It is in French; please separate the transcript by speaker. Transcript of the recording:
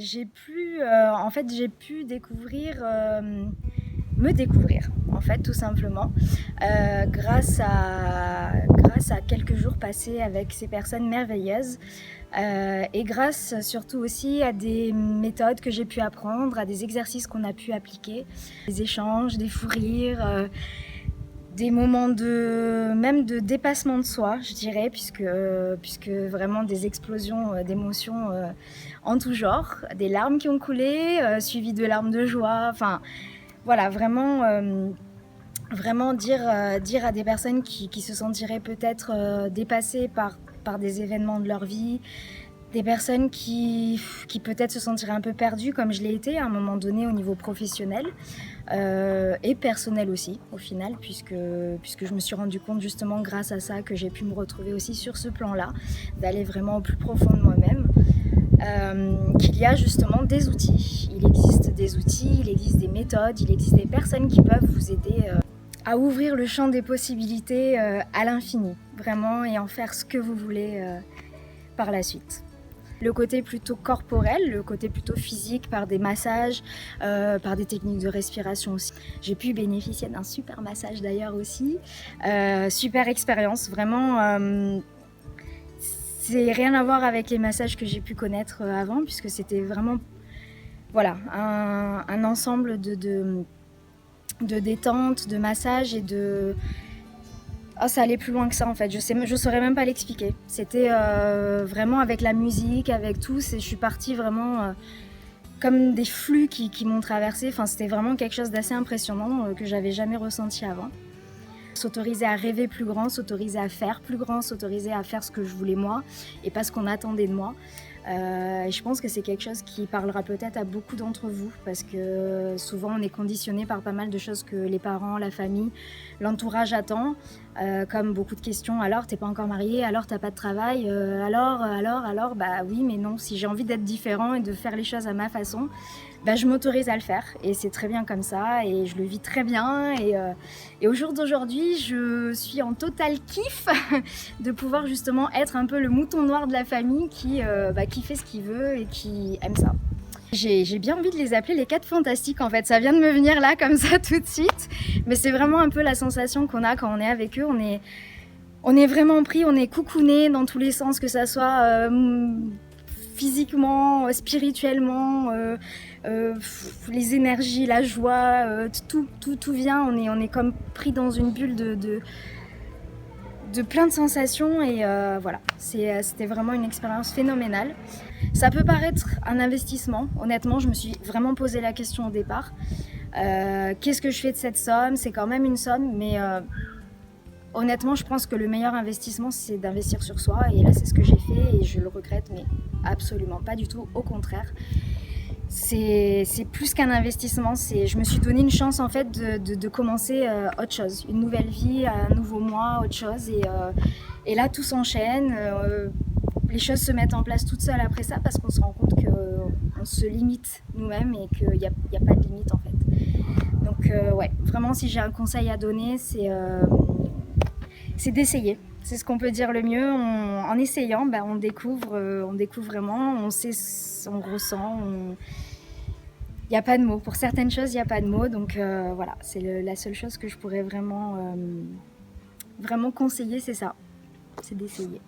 Speaker 1: j'ai pu découvrir, me découvrir, en fait, tout simplement, grâce à quelques jours passés avec ces personnes merveilleuses, et grâce surtout aussi à des méthodes que j'ai pu apprendre, à des exercices qu'on a pu appliquer, des échanges, des fous rires, des moments même de dépassement de soi, je dirais, puisque vraiment des explosions d'émotions en tout genre, des larmes qui ont coulé, suivies de larmes de joie, enfin voilà, vraiment dire à des personnes qui se sentiraient peut-être dépassées par des événements de leur vie, des personnes qui peut-être se sentiraient un peu perdues comme je l'ai été à un moment donné au niveau professionnel, et personnel aussi au final, puisque je me suis rendu compte justement grâce à ça que j'ai pu me retrouver aussi sur ce plan-là, d'aller vraiment au plus profond de moi-même, qu'il y a justement des outils. Il existe des outils, il existe des méthodes, il existe des personnes qui peuvent vous aider à ouvrir le champ des possibilités à l'infini, vraiment, et en faire ce que vous voulez par la suite. Le côté plutôt corporel, le côté plutôt physique par des massages, par des techniques de respiration aussi. J'ai pu bénéficier d'un super massage d'ailleurs aussi, super expérience, vraiment. C'est rien à voir avec les massages que j'ai pu connaître avant, puisque c'était vraiment voilà, un ensemble de détente, de massage et de... Oh, ça allait plus loin que ça en fait, je saurais même pas l'expliquer. C'était vraiment avec la musique, avec tout, je suis partie vraiment comme des flux qui m'ont traversée. Enfin, c'était vraiment quelque chose d'assez impressionnant que j'avais jamais ressenti avant. S'autoriser à rêver plus grand, s'autoriser à faire plus grand, s'autoriser à faire ce que je voulais moi et pas ce qu'on attendait de moi. Et je pense que c'est quelque chose qui parlera peut-être à beaucoup d'entre vous, parce que souvent on est conditionné par pas mal de choses que les parents, la famille, l'entourage attend, comme beaucoup de questions. Alors t'es pas encore marié, alors t'as pas de travail, alors, bah oui mais non, si j'ai envie d'être différent et de faire les choses à ma façon, bah je m'autorise à le faire et c'est très bien comme ça et je le vis très bien et au jour d'aujourd'hui je suis en total kiff de pouvoir justement être un peu le mouton noir de la famille qui fait ce qu'il veut et qui aime ça. J'ai bien envie de les appeler les 4 fantastiques en fait, ça vient de me venir là comme ça tout de suite, mais c'est vraiment un peu la sensation qu'on a quand on est avec eux, on est vraiment pris, on est coucouné dans tous les sens, que ça soit physiquement, spirituellement, les énergies, la joie, tout vient, on est comme pris dans une bulle de plein de sensations et voilà, c'était vraiment une expérience phénoménale. Ça peut paraître un investissement, honnêtement, je me suis vraiment posé la question au départ. Qu'est-ce que je fais de cette somme? C'est quand même une somme, mais honnêtement, je pense que le meilleur investissement, c'est d'investir sur soi. Et là, c'est ce que j'ai fait et je le regrette, mais absolument pas du tout, au contraire. C'est plus qu'un investissement, je me suis donné une chance en fait de commencer autre chose, une nouvelle vie, un nouveau moi, autre chose. Et là, tout s'enchaîne, les choses se mettent en place toutes seules après ça parce qu'on se rend compte qu'on se limite nous-mêmes et qu'il n'y a pas de limite en fait. Donc ouais, vraiment si j'ai un conseil à donner, c'est d'essayer. C'est ce qu'on peut dire le mieux. En essayant, on découvre vraiment, on sait, on ressent. Il n'y a pas de mots. Pour certaines choses, il n'y a pas de mots. Donc voilà, c'est la seule chose que je pourrais vraiment conseiller, c'est ça. C'est d'essayer.